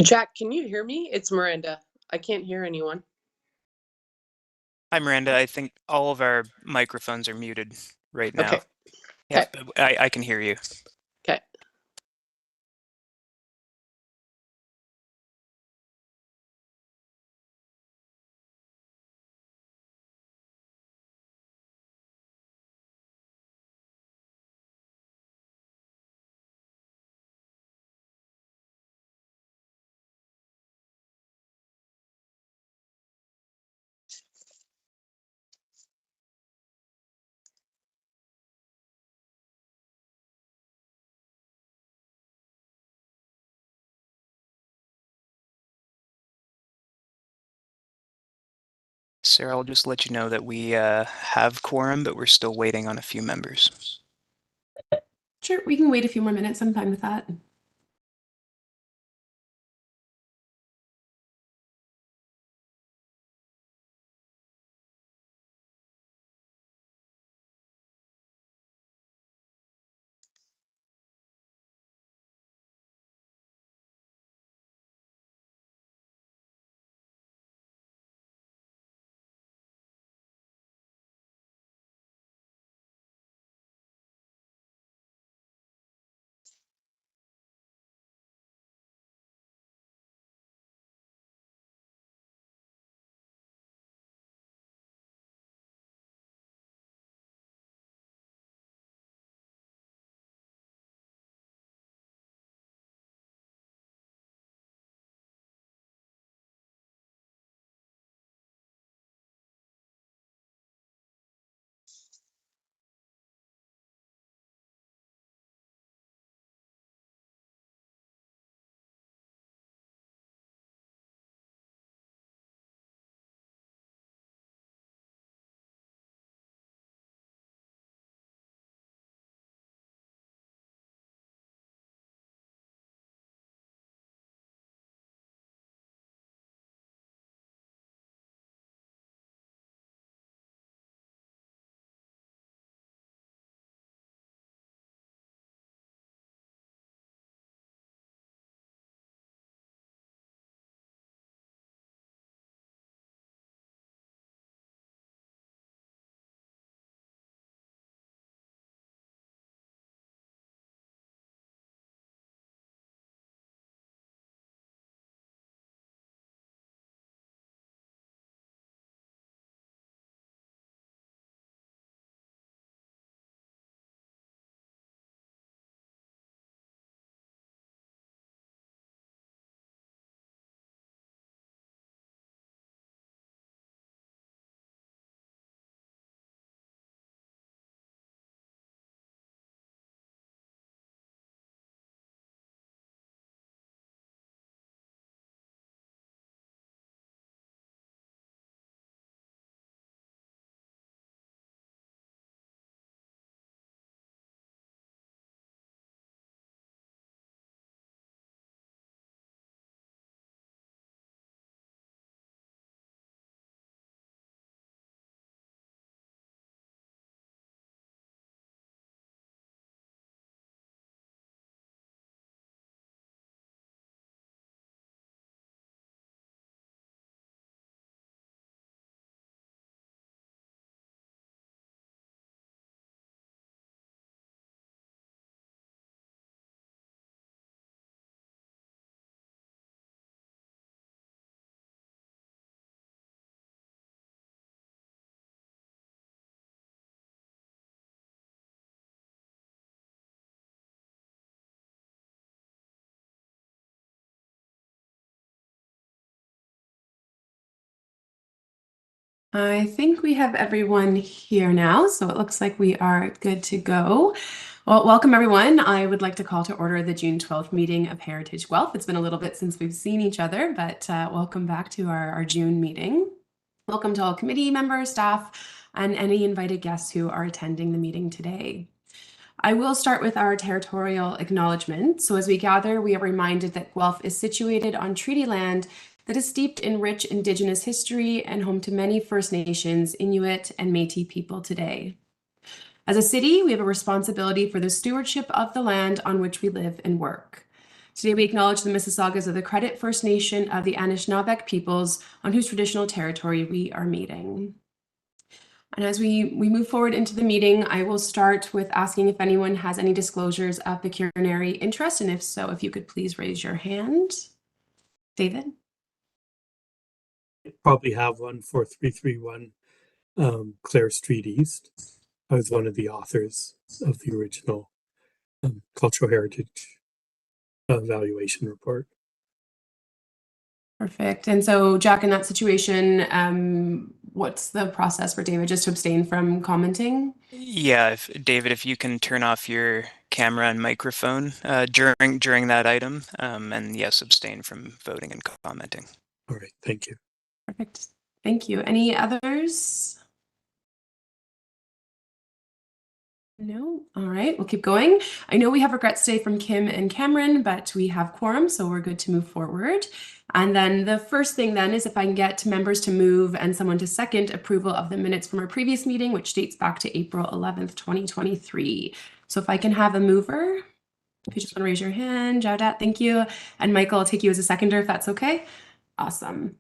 Jack, can you hear me? It's Miranda. I can't hear anyone. Hi, Miranda. I think all of our microphones are muted right now. Okay. Okay. Yep, I can hear you. Okay. Sarah, I'll just let you know that we have quorum, but we're still waiting on a few members. Sure, we can wait a few more minutes. I'm fine with that. I think we have everyone here now, so it looks like we are good to go. Well, welcome everyone. I would like to call to order the June 12th meeting of Heritage Guelph. It's been a little bit since we've seen each other, but welcome back to our June meeting. Welcome to all committee members, staff, and any invited guests who are attending the meeting today. I will start with our territorial acknowledgement. So as we gather, we are reminded that Guelph is situated on treaty land that is steeped in rich Indigenous history and home to many First Nations, Inuit, and Métis people today. As a city, we have a responsibility for the stewardship of the land on which we live and work. Today we acknowledge the Mississaugas of the Credit First Nation of the Anishinaabeg peoples on whose traditional territory we are meeting. And as we move forward into the meeting, I will start with asking if anyone has any disclosures of pecuniary interest, and if so, if you could please raise your hand. David? Probably have one for 331 Clare Street East. I was one of the authors of the original cultural heritage evaluation report. Perfect. And so, Jack, in that situation, what's the process for David? Just to abstain from commenting? Yeah, David, if you can turn off your camera and microphone during that item, and yes, abstain from voting and commenting. All right, thank you. Perfect. Thank you. Any others? No? All right, we'll keep going. I know we have regrets today from Kim and Cameron, but we have quorum, so we're good to move forward. And then the first thing then is if I can get members to move and someone to second approval of the minutes from our previous meeting, which dates back to April 11th, 2023. So if I can have a mover, if you just want to raise your hand, Jaudat, thank you. And Michael, I'll take you as a seconder if that's okay. Awesome.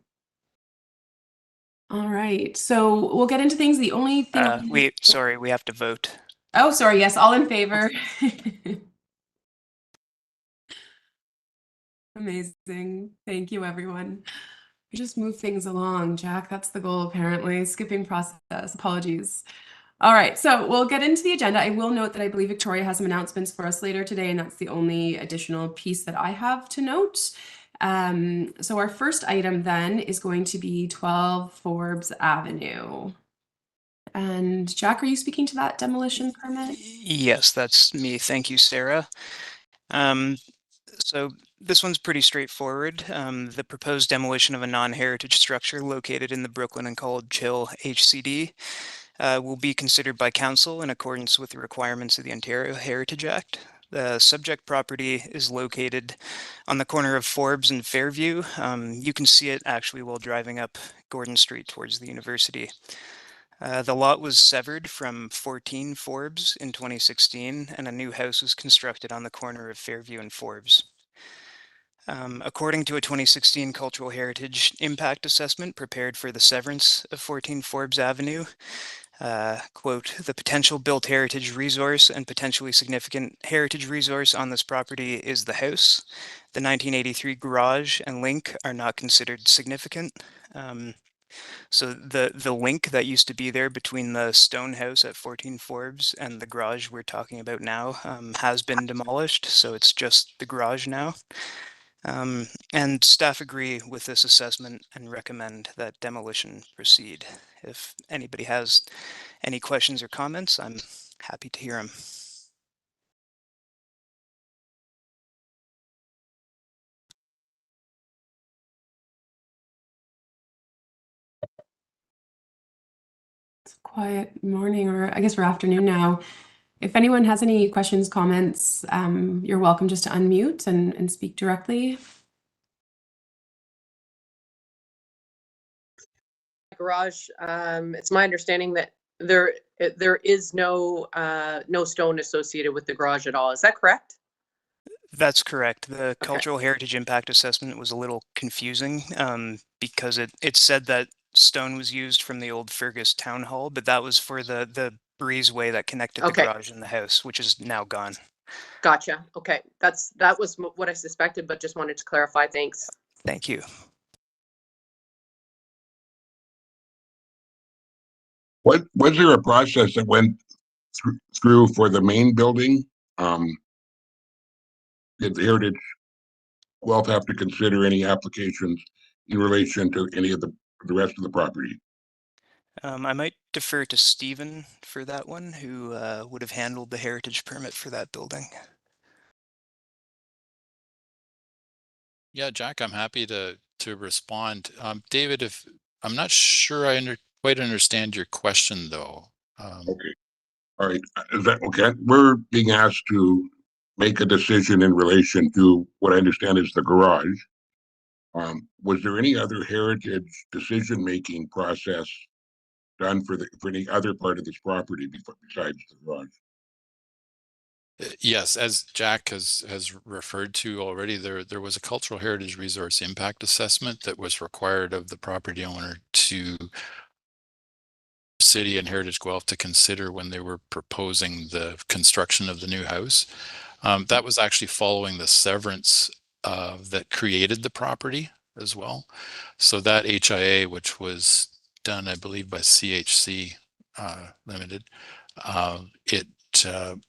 All right, so we'll get into things. The only thing we have to vote. Oh, sorry. Yes, all in favor. Amazing. Thank you, everyone. We just move things along, Jack. That's the goal, apparently. Skipping process. Apologies. All right, so we'll get into the agenda. I will note that I believe Victoria has some announcements for us later today, and that's the only additional piece that I have to note. So our first item then is going to be 12 Forbes Avenue. And Jack, are you speaking to that demolition permit? Yes, that's me. Thank you, Sarah. So this one's pretty straightforward. The proposed demolition of a non-heritage structure located in the Brooklyn and College Hill HCD will be considered by council in accordance with the requirements of the Ontario Heritage Act. The subject property is located on the corner of Forbes and Fairview. You can see it actually while driving up Gordon Street towards the university. The lot was severed from 14 Forbes in 2016, and a new house was constructed on the corner of Fairview and Forbes. According to a 2016 Cultural Heritage Impact Assessment prepared for the severance of 14 Forbes Avenue, quote, the potential built heritage resource and potentially significant heritage resource on this property is the house. The 1983 garage and link are not considered significant. So the link that used to be there between the stone house at 14 Forbes and the garage we're talking about now has been demolished, so it's just the garage now. And staff agree with this assessment and recommend that demolition proceed. If anybody has any questions or comments, I'm happy to hear them. It's a quiet morning, or I guess we're afternoon now. If anyone has any questions, comments, you're welcome just to unmute and speak directly. Garage, it's my understanding that there is no stone associated with the garage at all. Is that correct? That's correct. The Okay. Cultural Heritage Impact Assessment was a little confusing because it said that stone was used from the old Fergus Town Hall, but that was for the breezeway that connected the Okay. garage and the house, which is now gone. Gotcha. Okay, that was what I suspected, but just wanted to clarify. Thanks. Thank you. What was there a process that went through for the main building? Did the Heritage Guelph have to consider any applications in relation to any of the rest of the property? I might defer to Stephen for that one, who would have handled the heritage permit for that building. Yeah, Jack, I'm happy to respond. David, if I'm not sure I quite understand your question though. Okay. All right. Is that okay? We're being asked to make a decision in relation to what I understand is the garage. Was there any other heritage decision-making process done for any other part of this property besides the garage? Yes, as Jack has referred to already, there was a cultural heritage resource impact assessment that was required of the property owner to City and Heritage Guelph to consider when they were proposing the construction of the new house. That was actually following the severance that created the property as well. So that HIA, which was done, I believe, by CHC Limited, it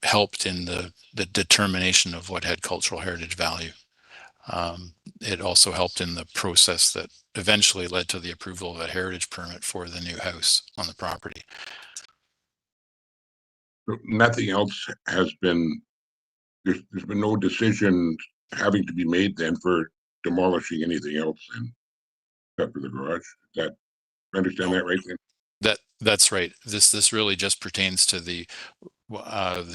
helped in the determination of what had cultural heritage value. It also helped in the process that eventually led to the approval of a heritage permit for the new house on the property. Nothing else has been, there's been no decision having to be made then for demolishing anything else then, except for the garage. That, understand that right then? That's right. This really just pertains to the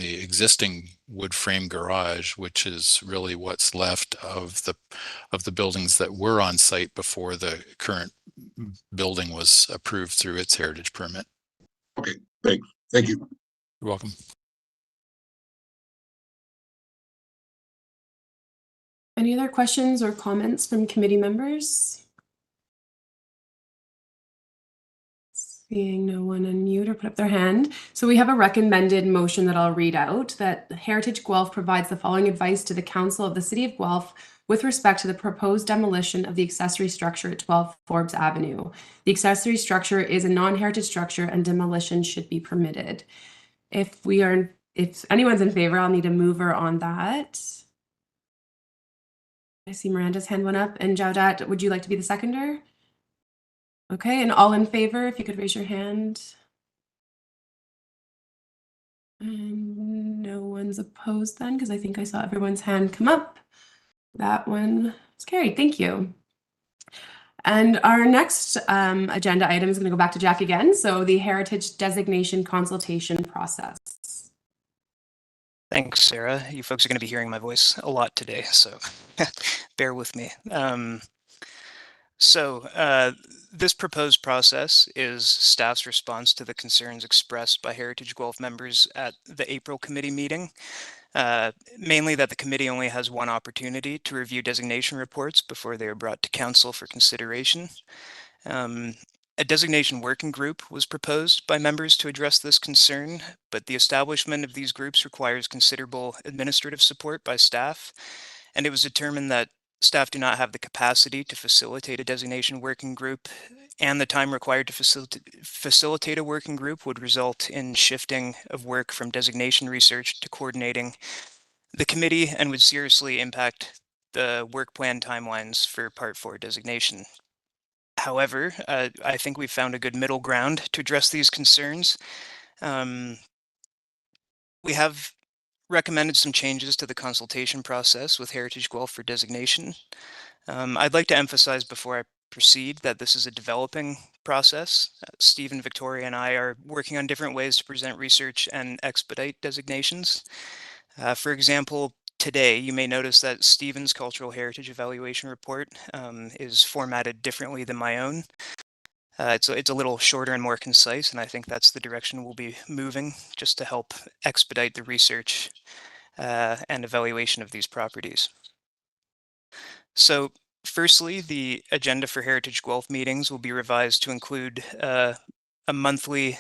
existing wood frame garage, which is really what's left of the buildings that were on site before the current building was approved through its heritage permit. Okay, thanks. Thank you. You're welcome. Any other questions or comments from committee members? Seeing no one unmute or put up their hand. So we have a recommended motion that I'll read out, that Heritage Guelph provides the following advice to the Council of the City of Guelph with respect to the proposed demolition of the accessory structure at 12 Forbes Avenue. The accessory structure is a non-heritage structure and demolition should be permitted. If anyone's in favor, I'll need a mover on that. I see Miranda's hand went up. And Jaudat, would you like to be the seconder? Okay, and all in favor, if you could raise your hand. And no one's opposed then, because I think I saw everyone's hand come up. That one is carried. Thank you. And our next agenda item is going to go back to Jack again. So the heritage designation consultation process. Thanks, Sarah. You folks are going to be hearing my voice a lot today, so bear with me. This proposed process is staff's response to the concerns expressed by Heritage Guelph members at the April committee meeting. Mainly that the committee only has one opportunity to review designation reports before they are brought to council for consideration. A designation working group was proposed by members to address this concern, but the establishment of these groups requires considerable administrative support by staff, and it was determined that staff do not have the capacity to facilitate a designation working group, and the time required to facilitate a working group would result in shifting of work from designation research to coordinating the committee and would seriously impact the work plan timelines for Part 4 designation. However, I think we've found a good middle ground to address these concerns. We have recommended some changes to the consultation process with Heritage Guelph for designation. I'd like to emphasize before I proceed that this is a developing process. Steve, Victoria, and I are working on different ways to present research and expedite designations. For example, today, you may notice that Stephen's Cultural Heritage Evaluation Report is formatted differently than my own. It's a little shorter and more concise, and I think that's the direction we'll be moving, just to help expedite the research and evaluation of these properties. So firstly, the agenda for Heritage Guelph meetings will be revised to include a monthly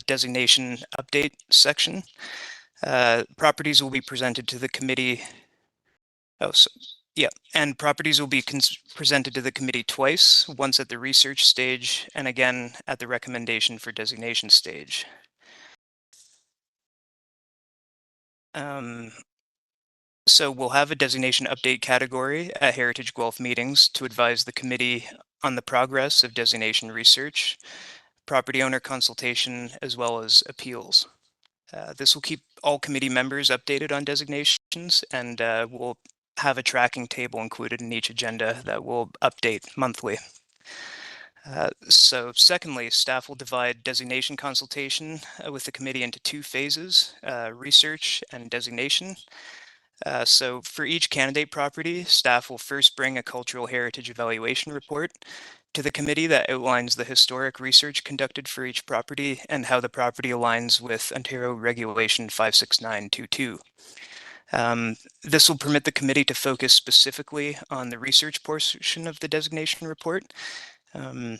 designation update section. Properties will be presented to the committee. And properties will be presented to the committee twice, once at the research stage and again at the recommendation for designation stage. So we'll have a designation update category at Heritage Guelph meetings to advise the committee on the progress of designation research, property owner consultation, as well as appeals. This will keep all committee members updated on designations, and we'll have a tracking table included in each agenda that will update monthly. So secondly, staff will divide designation consultation with the committee into two phases, research and designation. So for each candidate property, staff will first bring a cultural heritage evaluation report to the committee that outlines the historic research conducted for each property and how the property aligns with Ontario Regulation 56922. This will permit the committee to focus specifically on the research portion of the designation report. And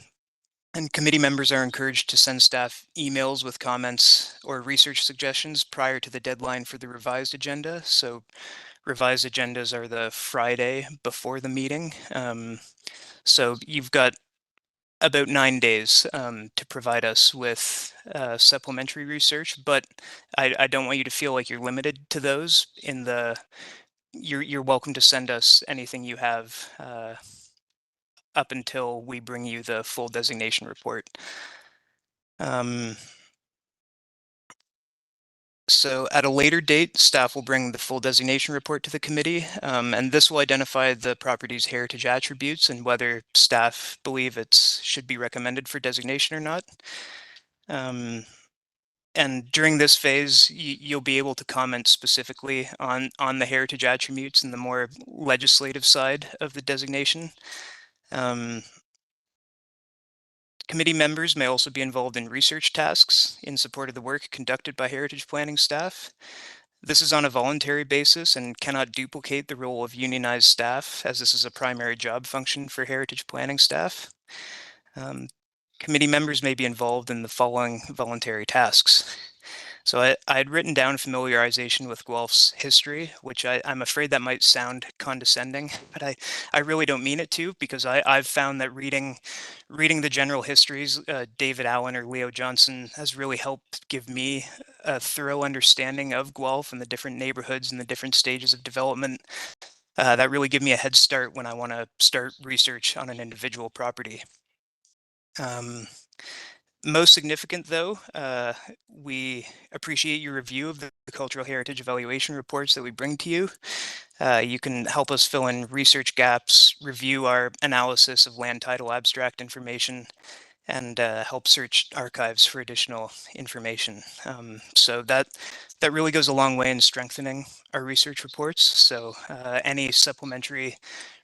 committee members are encouraged to send staff emails with comments or research suggestions prior to the deadline for the revised agenda. So revised agendas are the Friday before the meeting. So you've got about 9 days to provide us with supplementary research, but I don't want you to feel like you're limited to those. You're welcome to send us anything you have up until we bring you the full designation report. So at a later date, staff will bring the full designation report to the committee, and this will identify the property's heritage attributes and whether staff believe it should be recommended for designation or not. And during this phase, you'll be able to comment specifically on the heritage attributes and the more legislative side of the designation. Committee members may also be involved in research tasks in support of the work conducted by heritage planning staff. This is on a voluntary basis and cannot duplicate the role of unionized staff, as this is a primary job function for heritage planning staff. Committee members may be involved in the following voluntary tasks. So I had written down familiarization with Guelph's history, which I'm afraid that might sound condescending, but I really don't mean it to, because I've found that reading the general histories, David Allen or Leo Johnson, has really helped give me a thorough understanding of Guelph and the different neighborhoods and the different stages of development. That really give me a head start when I want to start research on an individual property. Most significant, though, we appreciate your review of the cultural heritage evaluation reports that we bring to you. You can help us fill in research gaps, review our analysis of land title abstract information, and help search archives for additional information. So that really goes a long way in strengthening our research reports. So any supplementary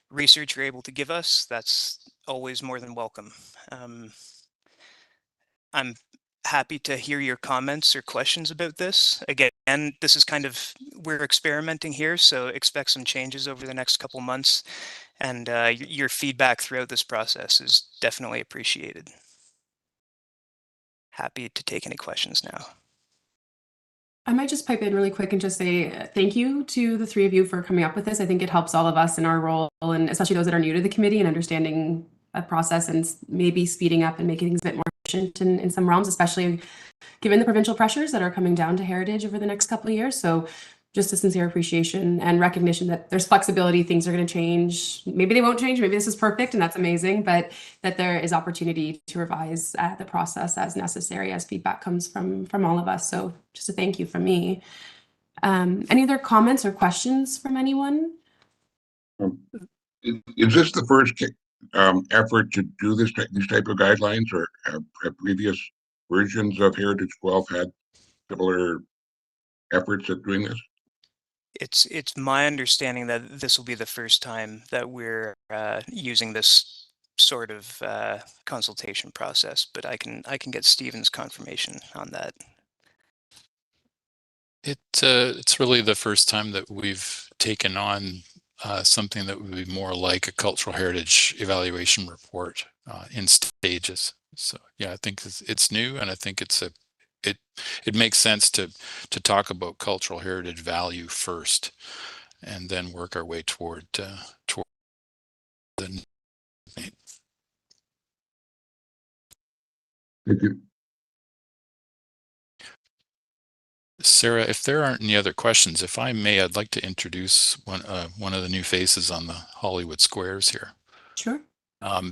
research you're able to give us, that's always more than welcome. I'm happy to hear your comments or questions about this. Again, this is we're experimenting here, so expect some changes over the next couple months, and your feedback throughout this process is definitely appreciated. Happy to take any questions now. I might just pipe in really quick and just say thank you to the three of you for coming up with this. I think it helps all of us in our role, and especially those that are new to the committee and understanding a process and maybe speeding up and making things a bit more efficient in some realms, especially given the provincial pressures that are coming down to heritage over the next couple of years. So just a sincere appreciation and recognition that there's flexibility, things are going to change. Maybe they won't change, maybe this is perfect and that's amazing, but that there is opportunity to revise the process as necessary as feedback comes from all of us. So just a thank you from me. Any other comments or questions from anyone? Is this the first effort to do these type of guidelines, or have previous versions of Heritage Guelph had similar efforts at doing this? It's my understanding that this will be the first time that we're using this sort of consultation process, but I can get Stephen's confirmation on that. It's really the first time that we've taken on something that would be more like a cultural heritage evaluation report in stages. So yeah, I think it's new, and I think it makes sense to talk about cultural heritage value first, and then work our way toward the. Thank you. Sarah, if there aren't any other questions, if I may, I'd like to introduce one of the new faces on the Hollywood Squares here. Sure.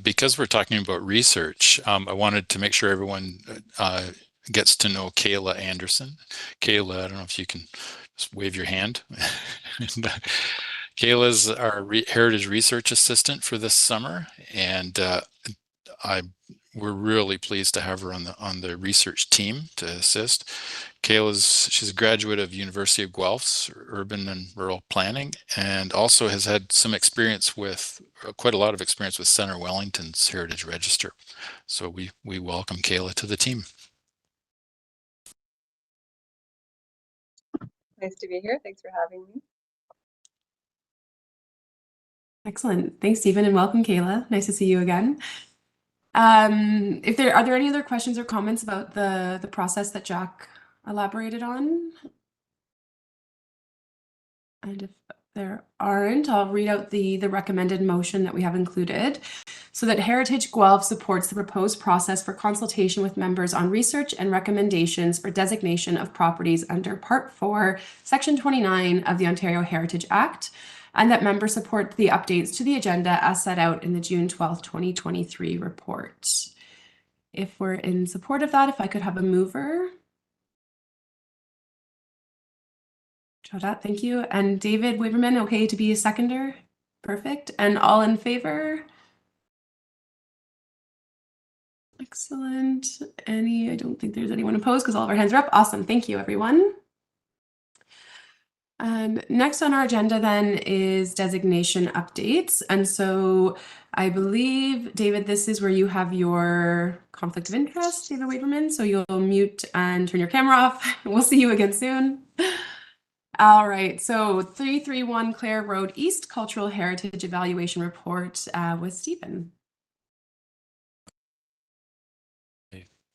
Because we're talking about research, I wanted to make sure everyone gets to know Kayla Anderson. Kayla, I don't know if you can just wave your hand. Kayla's our Heritage Research Assistant for this summer, and we're really pleased to have her on the research team to assist. She's a graduate of University of Guelph's Urban and Rural Planning, and also has had some experience with, quite a lot of experience with Center Wellington's Heritage Register. So we welcome Kayla to the team. Nice to be here. Thanks for having me. Excellent. Thanks, Stephen, and welcome, Kayla. Nice to see you again. Are there any other questions or comments about the process that Jack elaborated on? And if there aren't, I'll read out the recommended motion that we have included. So that Heritage Guelph supports the proposed process for consultation with members on research and recommendations for designation of properties under Part 4, Section 29 of the Ontario Heritage Act, and that members support the updates to the agenda as set out in the June 12th, 2023 report. If we're in support of that, if I could have a mover. Jodette, thank you. And David Waverman, okay to be a seconder? Perfect. And all in favor? Excellent. I don't think there's anyone opposed because all of our hands are up. Awesome. Thank you, everyone. Next on our agenda then is designation updates. And so I believe, David, this is where you have your conflict of interest, David Waverman. So you'll mute and turn your camera off. We'll see you again soon. All right, so 331 Clare Road East Cultural Heritage Evaluation Report with Stephen.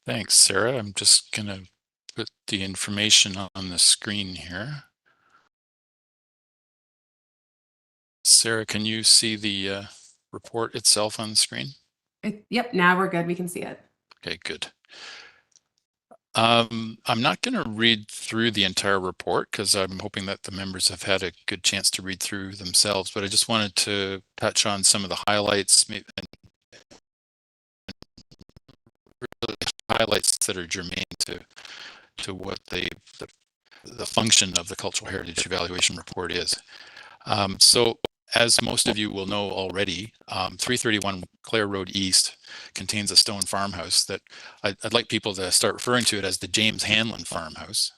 Thanks, Sarah. I'm just going to put the information on the screen here. Sarah, can you see the report itself on the screen? Yep, now we're good. We can see it. Okay, good. I'm not going to read through the entire report because I'm hoping that the members have had a good chance to read through themselves, but I just wanted to touch on some of the highlights, and really highlights that are germane to what the function of the Cultural Heritage Evaluation Report is. So as most of you will know already, 331 Clare Road East contains a stone farmhouse that I'd like people to start referring to it as the James Hanlon farmhouse.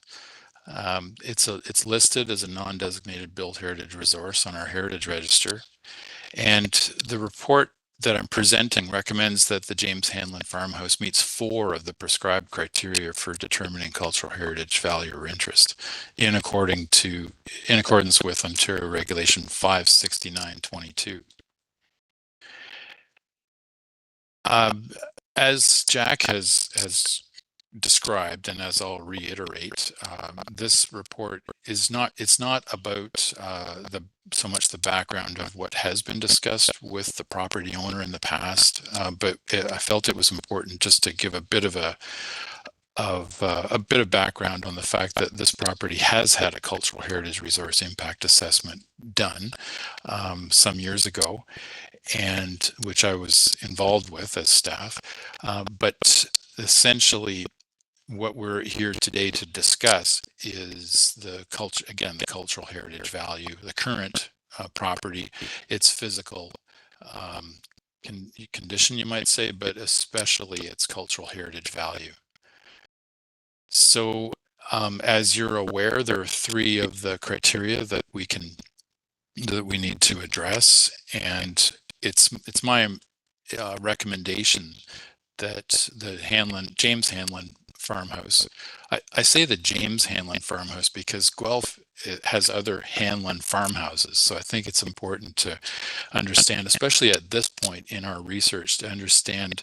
It's listed as a non-designated built heritage resource on our heritage register. And the report that I'm presenting recommends that the James Hanlon farmhouse meets 4 of the prescribed criteria for determining cultural heritage value or interest in accordance with Ontario Regulation 56922. As Jack has described, and as I'll reiterate, this report is not about so much the background of what has been discussed with the property owner in the past, but I felt it was important just to give a bit of background on the fact that this property has had a cultural heritage resource impact assessment done some years ago, and which I was involved with as staff, but essentially what we're here today to discuss is the cultural heritage value, the current property, its physical condition, you might say, but especially its cultural heritage value. So as you're aware, there are 3 of the criteria that we need to address, and it's my recommendation that the James Hanlon farmhouse. I say the James Hanlon farmhouse because Guelph has other Hanlon farmhouses. So I think it's important to understand, especially at this point in our research, to understand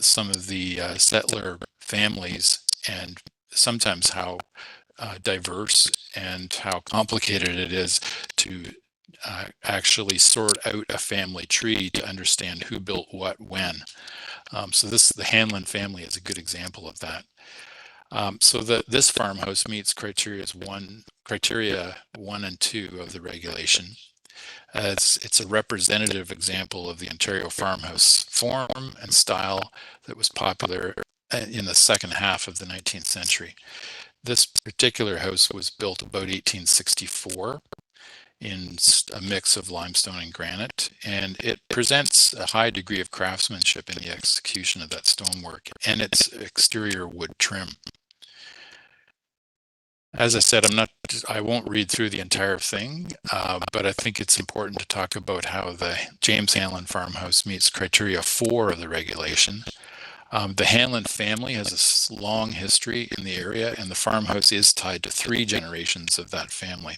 some of the settler families and sometimes how diverse and how complicated it is to actually sort out a family tree to understand who built what when. So the Hanlon family is a good example of that. So this farmhouse meets criteria 1 and 2 of the regulation. It's a representative example of the Ontario farmhouse form and style that was popular in the second half of the 19th century. This particular house was built about 1864. In a mix of limestone and granite, and it presents a high degree of craftsmanship in the execution of that stonework and its exterior wood trim. As I said, I won't read through the entire thing, but I think it's important to talk about how the James Hanlon farmhouse meets criteria 4 of the regulation. The Hanlon family has a long history in the area, and the farmhouse is tied to 3 generations of that family.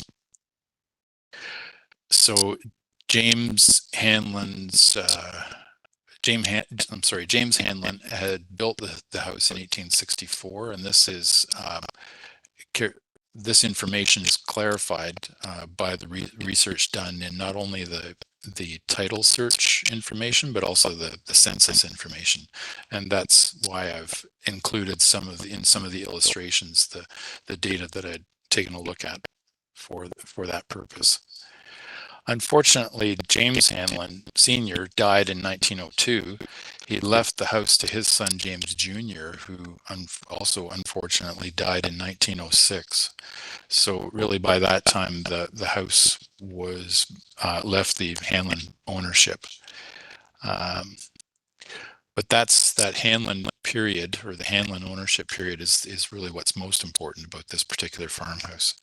So James Hanlon's James Hanlon had built the house in 1864, and this is this information is clarified by the research done in not only the title search information, but also the census information, and that's why I've included in some of the illustrations the data that I'd taken a look at for that purpose. Unfortunately, James Hanlon Sr. died in 1902. He left the house to his son James Jr., who also unfortunately died in 1906. So really by that time, the house was left the Hanlon ownership. But that Hanlon period, or the Hanlon ownership period, is really what's most important about this particular farmhouse.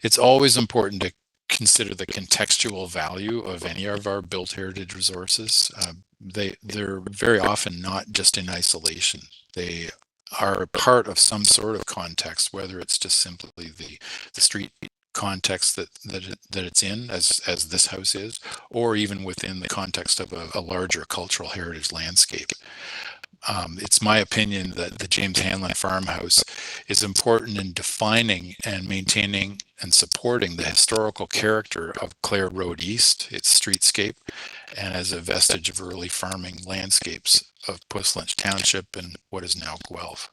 It's always important to consider the contextual value of any of our built heritage resources. They're very often not just in isolation. They are part of some sort of context, whether it's just simply the street context that it's in, as this house is, or even within the context of a larger cultural heritage landscape. It's my opinion that the James Hanlon farmhouse is important in defining and maintaining and supporting the historical character of Clare Road East, its streetscape, and as a vestige of early farming landscapes of Puss Lynch Township and what is now Guelph.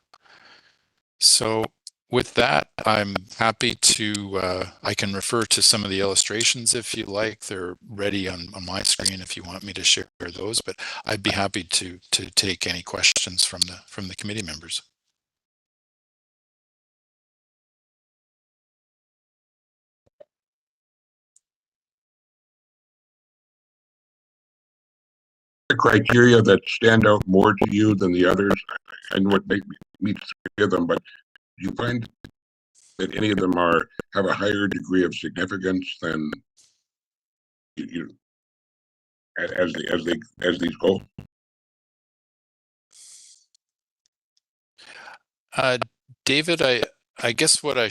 So with that, I'm happy to, I can refer to some of the illustrations if you like. They're ready on my screen if you want me to share those, but I'd be happy to take any questions from the committee members. The criteria that stand out more to you than the others? I know it meets three of them, but do you find that any of them have a higher degree of significance than as these go? David, I guess what I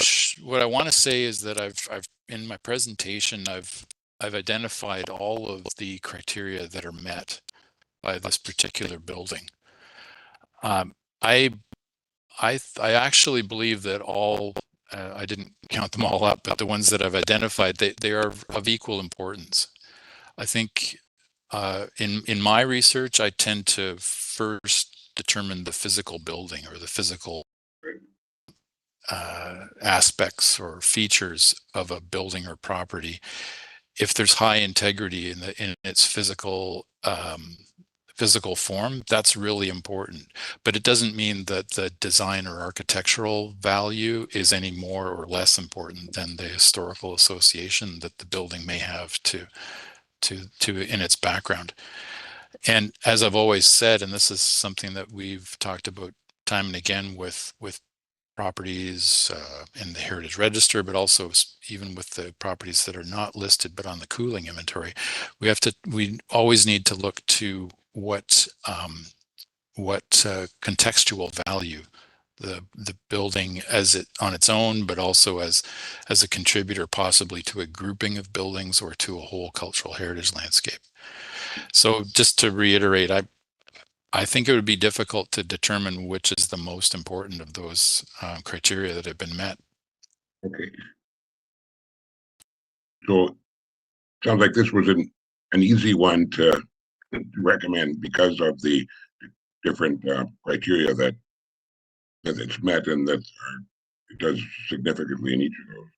want to say is that I've in my presentation I've identified all of the criteria that are met by this particular building. I actually believe that all I didn't count them all up, but the ones that I've identified, they are of equal importance. I think in my research, I tend to first determine the physical building or the physical aspects or features of a building or property. If there's high integrity in its physical form, that's really important. But it doesn't mean that the design or architectural value is any more or less important than the historical association that the building may have to in its background. And as I've always said, and this is something that we've talked about time and again with properties in the Heritage Register, but also even with the properties that are not listed but on the cooling inventory, we always need to look to what contextual value the building as it on its own, but also as a contributor possibly to a grouping of buildings or to a whole cultural heritage landscape. So just to reiterate, I think it would be difficult to determine which is the most important of those criteria that have been met. Okay. So sounds like this was an easy one to recommend because of the different criteria that it's met and that it does significantly in each of those.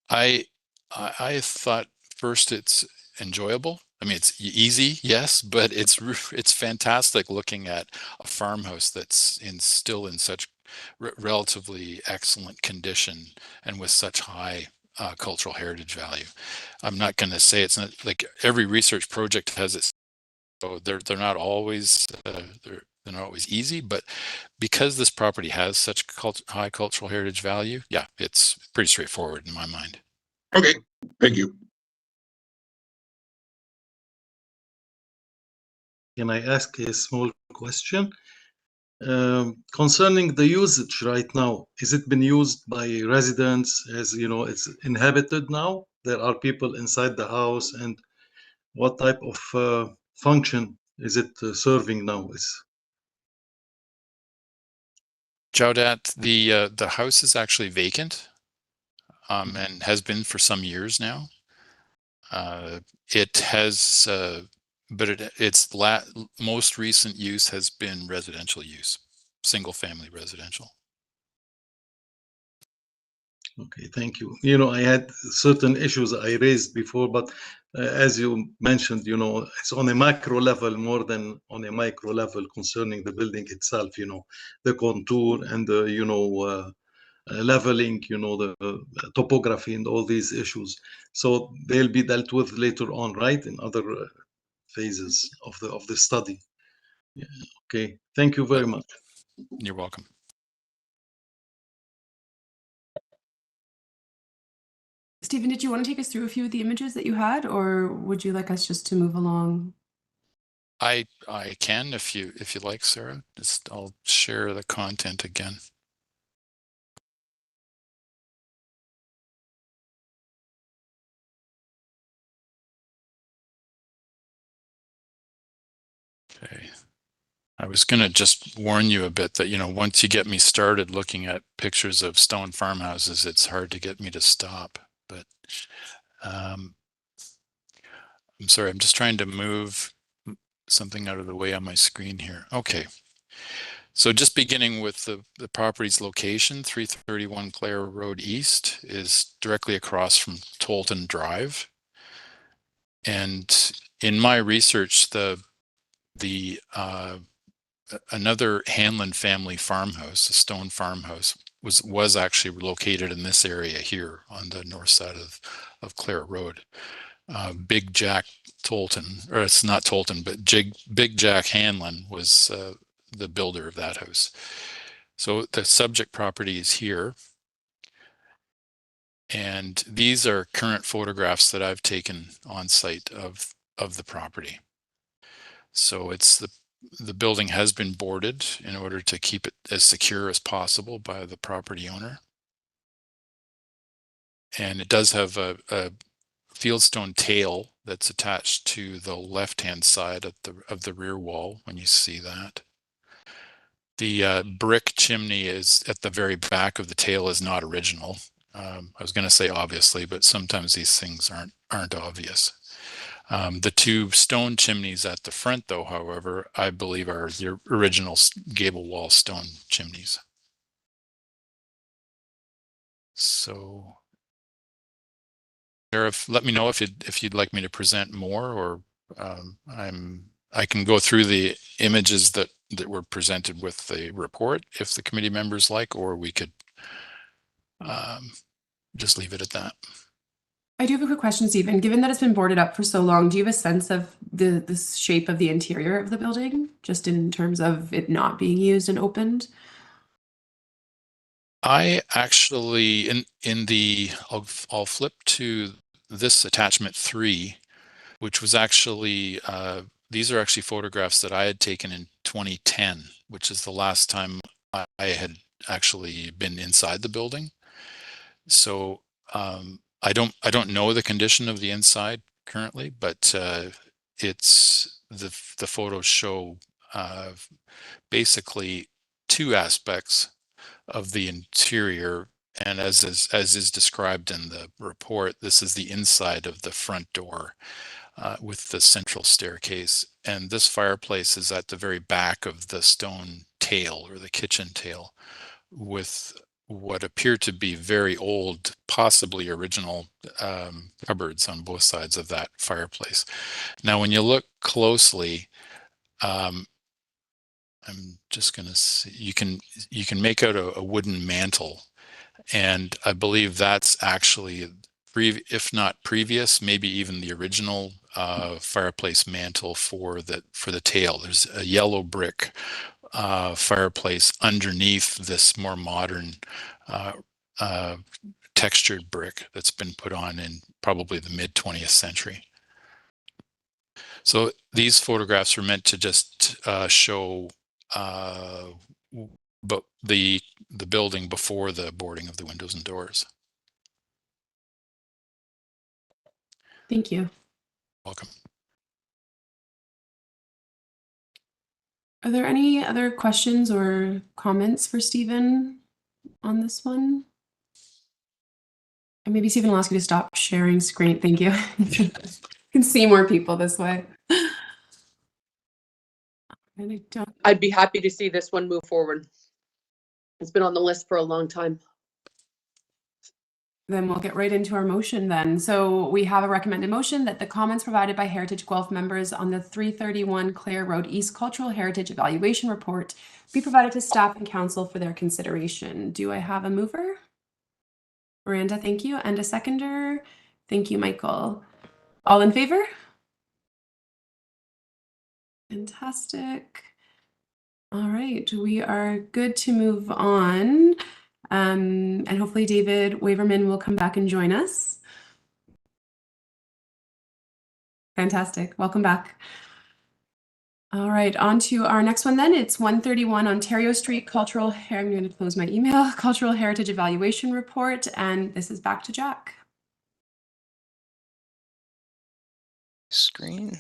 I thought first it's enjoyable. I mean, it's easy, yes, but it's fantastic looking at a farmhouse that's still in such relatively excellent condition and with such high cultural heritage value. I'm not going to say it's not like every research project has its. So they're not always they're not always easy, but because this property has such high cultural heritage value, yeah, it's pretty straightforward in my mind. Okay, thank you. Can I ask a small question? Concerning the usage right now, is it been used by residents as, you know, it's inhabited now? there are people inside the house, and what type of function is it serving now? Jaudat, the house is actually vacant, and has been for some years now. It has, but its most recent use has been residential use, single family residential. Okay, thank you. You know, I had certain issues I raised before, but as you mentioned, you know, it's on a macro level more than on a micro level concerning the building itself, you know, the contour and the, you know, leveling, you know, the topography and all these issues. So they'll be dealt with later on, right, in other phases of the study. Yeah. Okay, thank you very much. You're welcome. Stephen, did you want to take us through a few of the images that you had, or would you like us just to move along? I can if you like, Sarah. I'll share the content again. Okay. I was going to just warn you a bit that, you know, once you get me started looking at pictures of stone farmhouses, it's hard to get me to stop. But I'm sorry, I'm just trying to move something out of the way on my screen here. Okay. So just beginning with the property's location, 331 Clare Road East is directly across from Tolton Drive. And in my research, another Hanlon family farmhouse, a stone farmhouse, was actually located in this area here on the north side of Clare Road. Big Jack Tolton, or it's not Tolton, but Big Jack Hanlon was the builder of that house. So the subject property is here. And these are current photographs that I've taken on site of the property. So it's the building has been boarded in order to keep it as secure as possible by the property owner. And it does have a fieldstone tail that's attached to the left-hand side of the rear wall when you see that. The brick chimney is at the very back of the tail is not original. I was going to say obviously, but sometimes these things aren't obvious. The two stone chimneys at the front, though, however, I believe are the original gable wall stone chimneys. So, Sheriff, let me know if you'd like me to present more, or I can go through the images that were presented with the report if the committee members like, or we could just leave it at that. I do have a quick question, Stephen. Given that it's been boarded up for so long, do you have a sense of the shape of the interior of the building, just in terms of it not being used and opened? I actually, I'll flip to this attachment 3, which was actually, these are actually photographs that I had taken in 2010, which is the last time I had actually been inside the building. So I don't know the condition of the inside currently, but it's the photos show basically two aspects of the interior, and as is described in the report, this is the inside of the front door with the central staircase, and this fireplace is at the very back of the stone tail, or the kitchen tail, with what appear to be very old, possibly original cupboards on both sides of that fireplace. Now, when you look closely, I'm just going to see, you can make out a wooden mantle, and I believe that's actually, if not previous, maybe even the original fireplace mantle for the tail. There's a yellow brick fireplace underneath this more modern textured brick that's been put on in probably the mid 20th century. So these photographs are meant to just show but the building before the boarding of the windows and doors. Thank you. Welcome. Are there any other questions or comments for Stephen on this one? And maybe Stephen will ask you to stop sharing screen. Thank you. You can see more people this way. And I don't. I'd be happy to see this one move forward. It's been on the list for a long time. Then we'll get right into our motion then. So we have a recommended motion that the comments provided by Heritage Guelph members on the 331 Clare Road East Cultural Heritage Evaluation Report be provided to staff and council for their consideration. Do I have a mover? Miranda, thank you. And a seconder? Thank you, Michael. All in favor? Fantastic. All right, we are good to move on. And hopefully David Waverman will come back and join us. Fantastic. Welcome back. All right, on to our next one then. It's 131 Ontario Street Cultural I'm going to close my email. Cultural Heritage Evaluation Report, and this is back to Jack. Screen.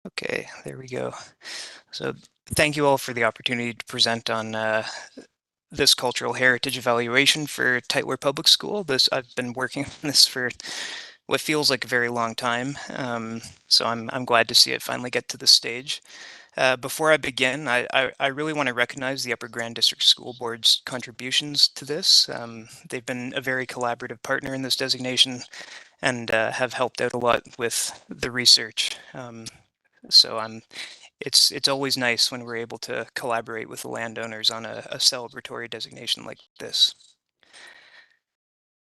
Okay, there we go. So thank you all for the opportunity to present on this cultural heritage evaluation for Tytler Public School. I've been working on this for what feels like a very long time. So I'm glad to see it finally get to this stage. Before I begin, I really want to recognize the Upper Grand District School Board's contributions to this. They've been a very collaborative partner in this designation and have helped out a lot with the research. So it's always nice when we're able to collaborate with the landowners on a celebratory designation like this.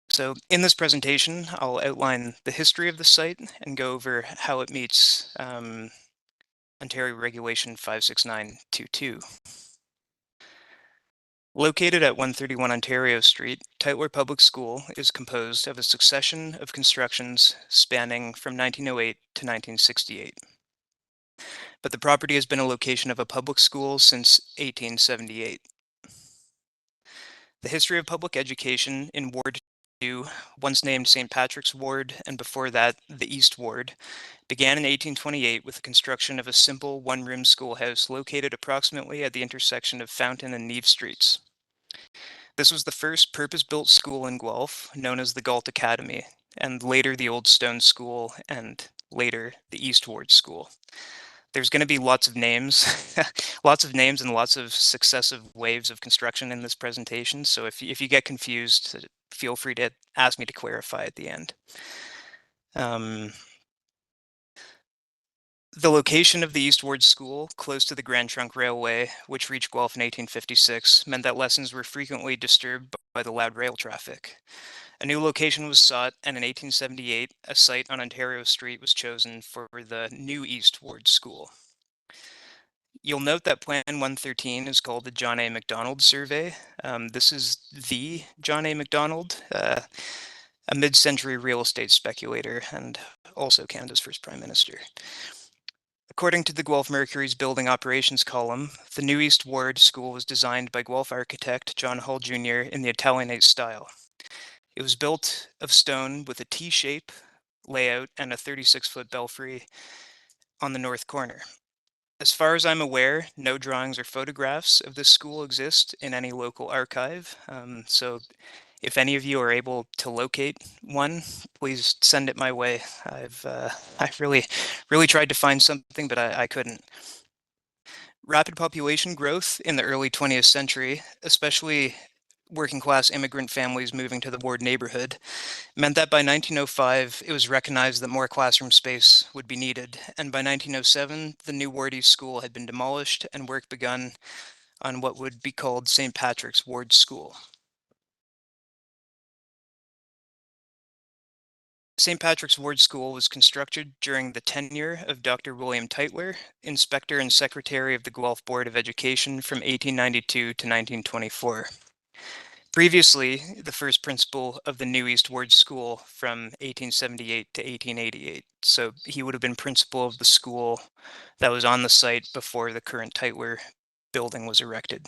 So in this presentation, I'll outline the history of the site and go over how it meets Ontario Regulation 56922. Located at 131 Ontario Street, Tytler Public School is composed of a succession of constructions spanning from 1908 to 1968. But the property has been a location of a public school since 1878. The history of public education in Ward 2, once named St. Patrick's Ward, and before that, the East Ward, began in 1828 with the construction of a simple one-room schoolhouse located approximately at the intersection of Fountain and Neve Streets. This was the first purpose-built school in Guelph, known as the Galt Academy, and later the Old Stone School, and later the East Ward School. There's going to be lots of names, lots of names and lots of successive waves of construction in this presentation. So if you get confused, feel free to ask me to clarify at the end. The location of the East Ward School, close to the Grand Trunk Railway, which reached Guelph in 1856, meant that lessons were frequently disturbed by the loud rail traffic. A new location was sought, and in 1878, a site on Ontario Street was chosen for the new East Ward School. You'll note that Plan 113 is called the John A. Macdonald Survey. This is the John A. Macdonald, a mid-century real estate speculator and also Canada's first Prime Minister. According to the Guelph Mercury's building operations column, the new East Ward School was designed by Guelph architect John Hull Jr. in the Italianate style. It was built of stone with a T-shape layout and a 36-foot belfry on the north corner. As far as I'm aware, no drawings or photographs of this school exist in any local archive. So if any of you are able to locate one, please send it my way. I've really tried to find something, but I couldn't. Rapid population growth in the early 20th century, especially working class immigrant families moving to the Ward neighborhood, meant that by 1905, it was recognized that more classroom space would be needed. And by 1907, the new Ward East School had been demolished and work begun on what would be called St. Patrick's Ward School. St. Patrick's Ward School was constructed during the tenure of Dr. William Tytler, Inspector and Secretary of the Guelph Board of Education from 1892 to 1924. Previously, the first principal of the new East Ward School from 1878 to 1888. So he would have been principal of the school that was on the site before the current Tytler building was erected.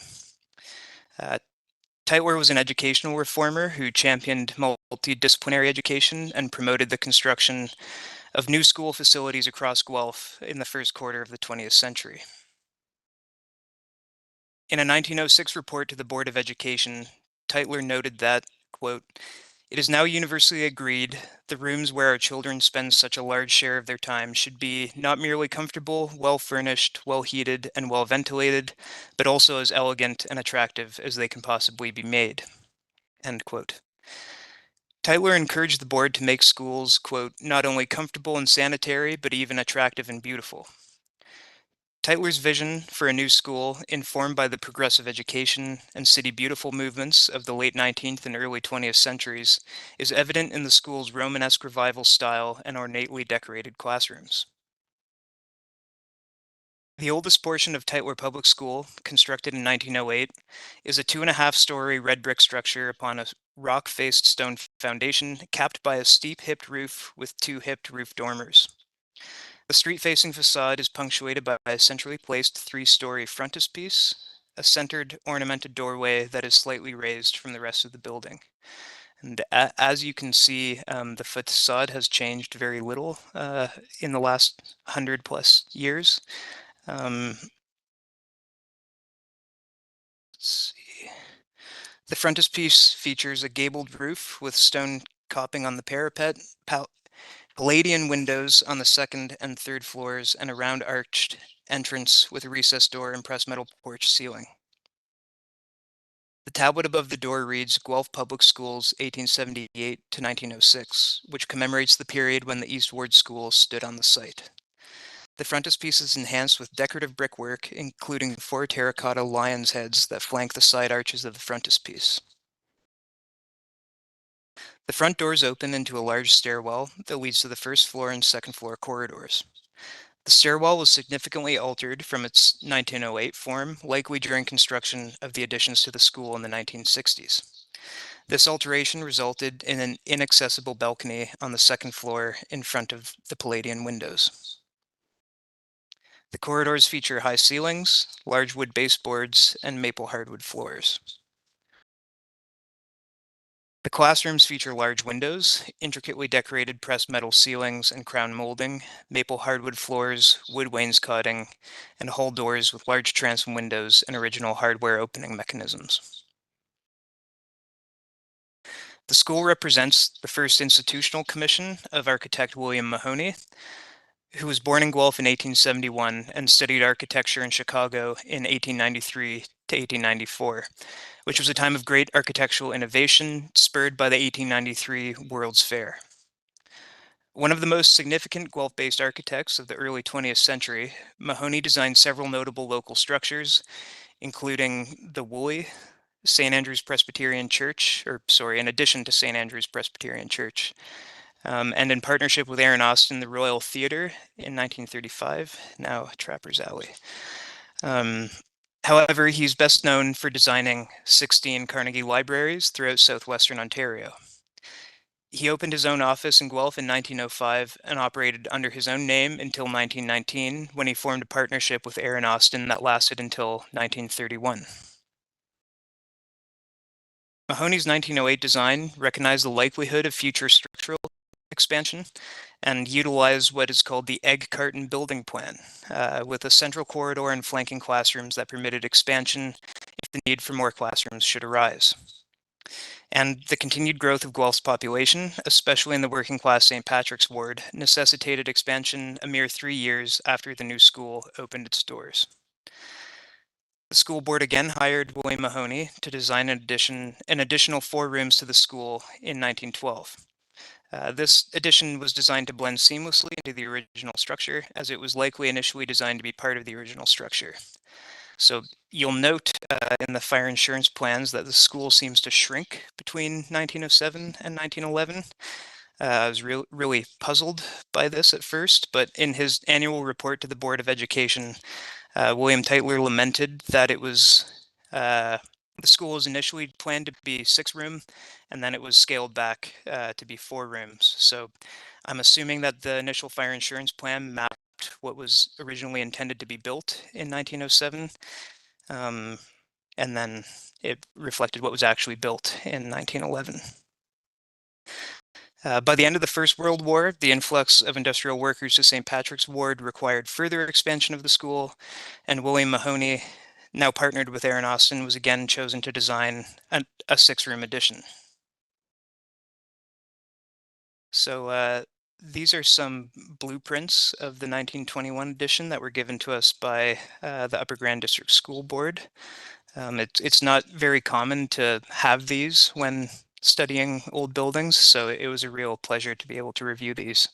Tytler was an educational reformer who championed multidisciplinary education and promoted the construction of new school facilities across Guelph in the first quarter of the 20th century. In a 1906 report to the Board of Education, Tytler noted that, quote, "It is now universally agreed the rooms where our children spend such a large share of their time should be not merely comfortable, well furnished, well heated, and well ventilated, but also as elegant and attractive as they can possibly be made." End quote. Tytler encouraged the board to make schools, quote, "not only comfortable and sanitary, but even attractive and beautiful." Tytler's vision for a new school, informed by the progressive education and city beautiful movements of the late 19th and early 20th centuries, is evident in the school's Romanesque revival style and ornately decorated classrooms. The oldest portion of Tytler Public School, constructed in 1908, is a 2.5-story red brick structure upon a rock-faced stone foundation capped by a steep hipped roof with 2 hipped roof dormers. The street-facing facade is punctuated by a centrally placed 3-story frontispiece, a centered ornamented doorway that is slightly raised from the rest of the building. And as you can see, the facade has changed very little in the last 100+ years. Let's see. The frontispiece features a gabled roof with stone coping on the parapet, Palladian windows on the 2nd and 3rd floors, and a round arched entrance with a recessed door and pressed metal porch ceiling. The tablet above the door reads Guelph Public Schools 1878 to 1906, which commemorates the period when the East Ward School stood on the site. The frontispiece is enhanced with decorative brickwork, including 4 terracotta lions' heads that flank the side arches of the frontispiece. The front doors open into a large stairwell that leads to the 1st floor and 2nd floor corridors. The stairwell was significantly altered from its 1908 form, likely during construction of the additions to the school in the 1960s. This alteration resulted in an inaccessible balcony on the 2nd floor in front of the Palladian windows. The corridors feature high ceilings, large wood baseboards, and maple hardwood floors. The classrooms feature large windows, intricately decorated pressed metal ceilings and crown molding, maple hardwood floors, wood wainscoting, and hall doors with large transom windows and original hardware opening mechanisms. The school represents the first institutional commission of architect William Mahoney, who was born in Guelph in 1871 and studied architecture in Chicago in 1893 to 1894. Which was a time of great architectural innovation spurred by the 1893 World's Fair. One of the most significant Guelph-based architects of the early 20th century, Mahoney designed several notable local structures, including the Woolley, St. Andrew's Presbyterian Church, in addition to St. Andrew's Presbyterian Church, and in partnership with Aaron Austin, the Royal Theatre in 1935, now Trapper's Alley. However, he's best known for designing 16 Carnegie libraries throughout southwestern Ontario. He opened his own office in Guelph in 1905 and operated under his own name until 1919, when he formed a partnership with Aaron Austin that lasted until 1931. Mahoney's 1908 design recognized the likelihood of future structural expansion and utilize what is called the egg carton building plan, with a central corridor and flanking classrooms that permitted expansion if the need for more classrooms should arise. And the continued growth of Guelph's population, especially in the working class St. Patrick's ward, necessitated expansion a mere 3 years after the new school opened its doors. The school board again hired William Mahoney to design an additional 4 rooms to the school in 1912. This addition was designed to blend seamlessly into the original structure, as it was likely initially designed to be part of the original structure. So you'll note in the fire insurance plans that the school seems to shrink between 1907 and 1911. I was really puzzled by this at first, but in his annual report to the Board of Education, William Tytler lamented that it was the school was initially planned to be 6-room, and then it was scaled back to be 4 rooms. So I'm assuming that the initial fire insurance plan mapped what was originally intended to be built in 1907. and then it reflected what was actually built in 1911. By the end of the First World War, the influx of industrial workers to St. Patrick's Ward required further expansion of the school, and William Mahoney, now partnered with Aaron Austin, was again chosen to design a 6-room addition. So these are some blueprints of the 1921 edition that were given to us by the Upper Grand District School Board. It's not very common to have these when studying old buildings, so it was a real pleasure to be able to review these.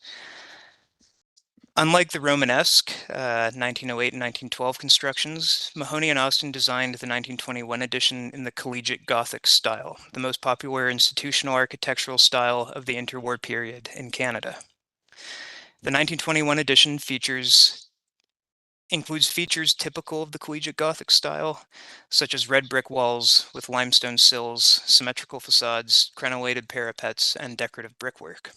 Unlike the Romanesque 1908 and 1912 constructions, Mahoney and Austin designed the 1921 edition in the collegiate Gothic style, the most popular institutional architectural style of the interwar period in Canada. The 1921 edition includes features typical of the collegiate Gothic style, such as red brick walls with limestone sills, symmetrical facades, crenellated parapets, and decorative brickwork.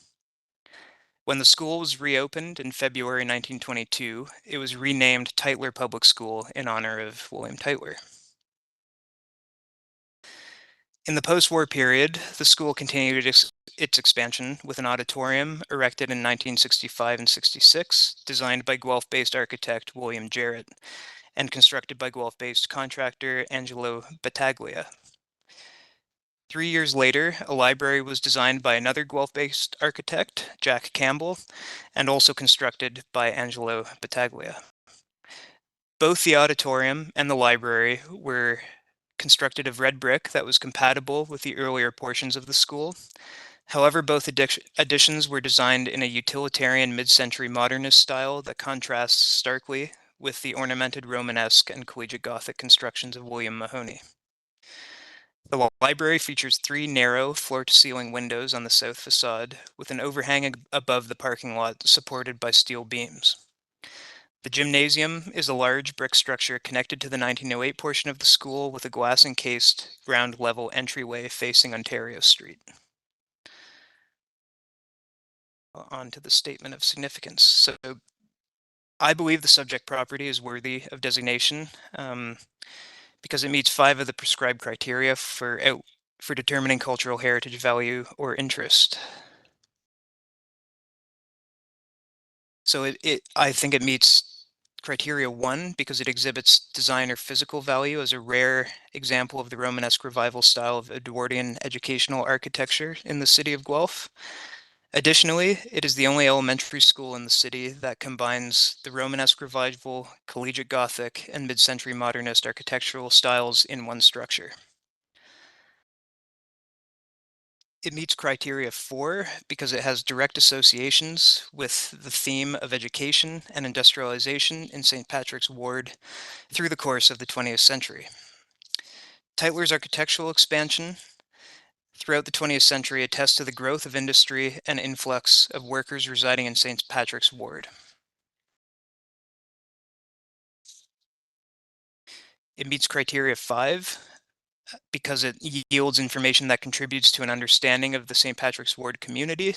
When the school was reopened in February 1922, it was renamed Tytler Public School in honor of William Tytler. In the post-war period, the school continued its expansion with an auditorium erected in 1965 and 66, designed by Guelph-based architect William Jarrett, and constructed by Guelph-based contractor Angelo Battaglia. 3 years later, a library was designed by another Guelph-based architect, Jack Campbell, and also constructed by Angelo Battaglia. Both the auditorium and the library were constructed of red brick that was compatible with the earlier portions of the school. However, both additions were designed in a utilitarian mid-century modernist style that contrasts starkly with the ornamented Romanesque and collegiate Gothic constructions of William Mahoney. The library features 3 narrow floor-to-ceiling windows on the south facade, with an overhang above the parking lot supported by steel beams. The gymnasium is a large brick structure connected to the 1908 portion of the school with a glass-encased ground-level entryway facing Ontario Street. On to the statement of significance. So I believe the subject property is worthy of designation because it meets 5 of the prescribed criteria for determining cultural heritage value or interest. So I think it meets criteria 1 because it exhibits design or physical value as a rare example of the Romanesque revival style of Edwardian educational architecture in the city of Guelph. Additionally, it is the only elementary school in the city that combines the Romanesque revival, collegiate Gothic, and mid-century modernist architectural styles in one structure. It meets criteria 4 because it has direct associations with the theme of education and industrialization in St. Patrick's Ward through the course of the 20th century. Tytler's architectural expansion throughout the 20th century attests to the growth of industry and influx of workers residing in St. Patrick's Ward. It meets criteria 5 because it yields information that contributes to an understanding of the St. Patrick's Ward community.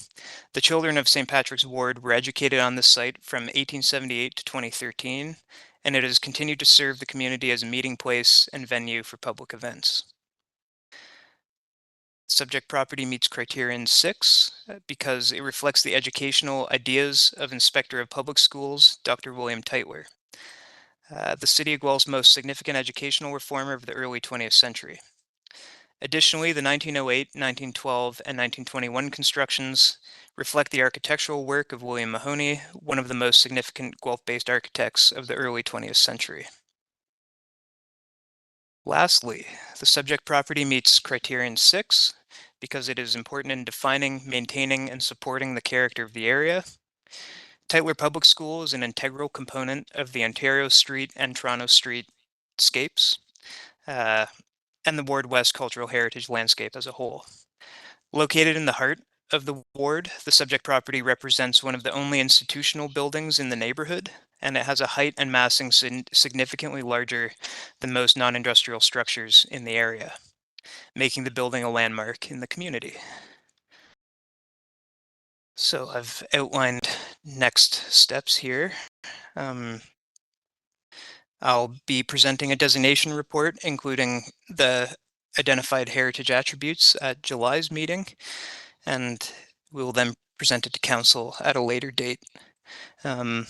The children of St. Patrick's Ward were educated on this site from 1878 to 2013, and it has continued to serve the community as a meeting place and venue for public events. Subject property meets criterion 6 because it reflects the educational ideas of Inspector of Public Schools, Dr. William Tytler, the City of Guelph's most significant educational reformer of the early 20th century. Additionally, the 1908, 1912, and 1921 constructions reflect the architectural work of William Mahoney, one of the most significant Guelph-based architects of the early 20th century. Lastly, the subject property meets criterion 6 because it is important in defining, maintaining, and supporting the character of the area. Tytler Public School is an integral component of the Ontario Street and Toronto Street scapes, and the Ward West cultural heritage landscape as a whole. Located in the heart of the ward, the subject property represents one of the only institutional buildings in the neighborhood, and it has a height and massing significantly larger than most non-industrial structures in the area, making the building a landmark in the community. So I've outlined next steps here. I'll be presenting a designation report, including the identified heritage attributes at July's meeting, and we will then present it to council at a later date. I'm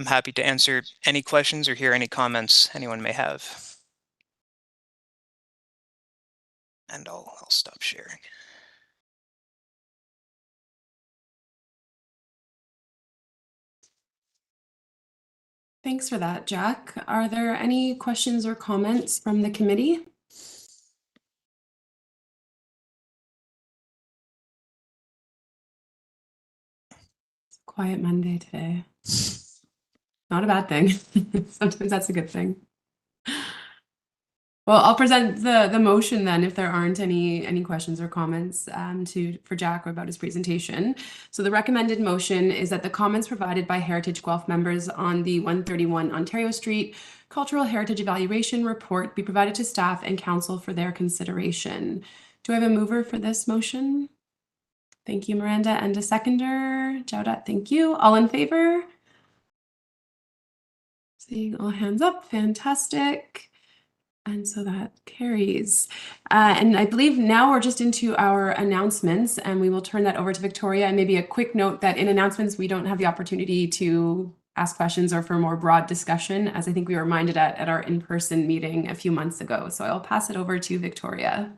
happy to answer any questions or hear any comments anyone may have. And I'll stop sharing. Thanks for that, Jack. Are there any questions or comments from the committee? It's a quiet Monday today. Not a bad thing. Sometimes that's a good thing. Well, I'll present the motion then if there aren't any questions or comments for Jack about his presentation. So the recommended motion is that the comments provided by Heritage Guelph members on the 131 Ontario Street Cultural Heritage Evaluation Report be provided to staff and council for their consideration. Do I have a mover for this motion? Thank you, Miranda, and a seconder. Jaudat, thank you. All in favor? Seeing all hands up, fantastic. And so that carries. And I believe now we're just into our announcements, and we will turn that over to Victoria. And maybe a quick note that in announcements, we don't have the opportunity to ask questions or for more broad discussion, as I think we were reminded at our in-person meeting a few months ago. So I'll pass it over to Victoria.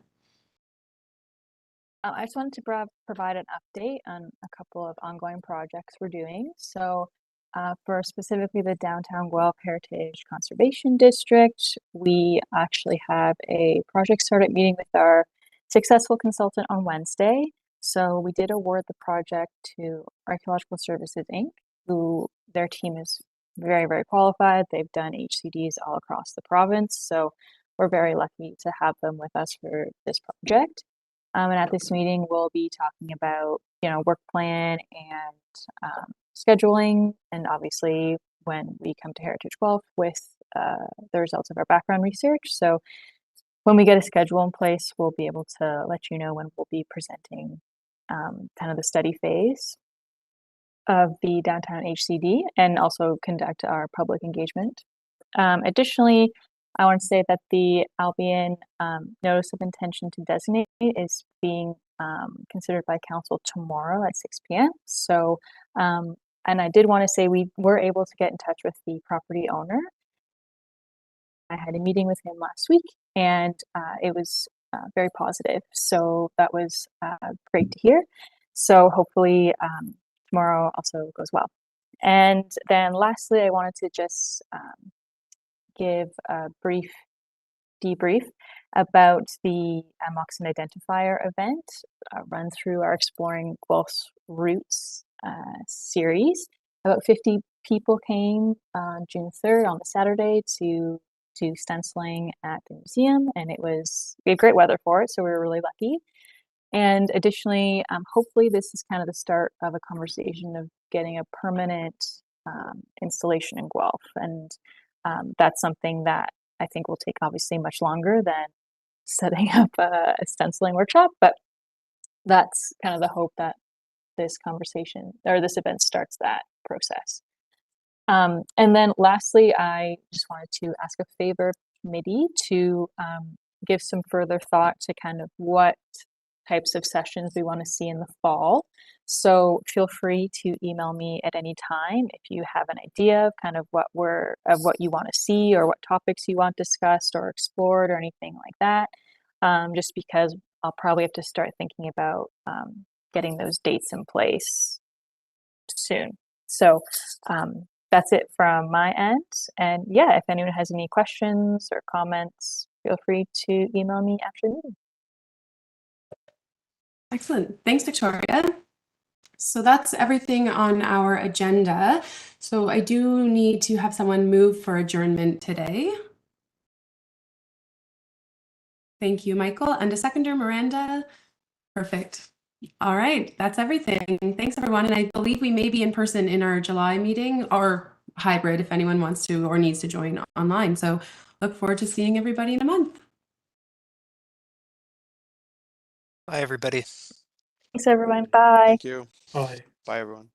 I just wanted to provide an update on a couple of ongoing projects we're doing. So for specifically the Downtown Guelph Heritage Conservation District, we actually have a project startup meeting with our successful consultant on Wednesday. So we did award the project to Archaeological Services, Inc., who their team is very, very qualified. They've done HCDs all across the province. So we're very lucky to have them with us for this project. And at this meeting, we'll be talking about, work plan and scheduling, and obviously when we come to Heritage Guelph with the results of our background research. So when we get a schedule in place, we'll be able to let you know when we'll be presenting kind of the study phase of the downtown HCD and also conduct our public engagement. Additionally, I want to say that the Albion notice of intention to designate is being considered by council tomorrow at 6 p.m. So, and I did want to say we were able to get in touch with the property owner. I had a meeting with him last week, and it was very positive. So that was great to hear. So hopefully tomorrow also goes well. And then lastly, I wanted to just give a brief debrief about the Moxon Identifier event, run through our Exploring Guelph's Roots series. About 50 people came on June 3rd on the Saturday to do stenciling at the museum, and we had great weather for it, so we were really lucky. And additionally, hopefully this is kind of the start of a conversation of getting a permanent installation in Guelph. And that's something that I think will take obviously much longer than setting up a stenciling workshop, but that's kind of the hope that this conversation or this event starts that process. And then lastly, I just wanted to ask a favor committee to give some further thought to kind of what types of sessions we want to see in the fall. So feel free to email me at any time if you have an idea of kind of what you want to see or what topics you want discussed or explored or anything like that. Just because I'll probably have to start thinking about getting those dates in place soon. So that's it from my end. And yeah, if anyone has any questions or comments, feel free to email me after the meeting. Excellent. Thanks, Victoria. So that's everything on our agenda. So I do need to have someone move for adjournment today. Thank you, Michael. And a seconder, Miranda. Perfect. All right, that's everything. Thanks, everyone. And I believe we may be in person in our July meeting or hybrid if anyone wants to or needs to join online. So look forward to seeing everybody in a month. Bye, everybody. Thanks, everyone. Bye. Thank you. Bye. Bye, everyone.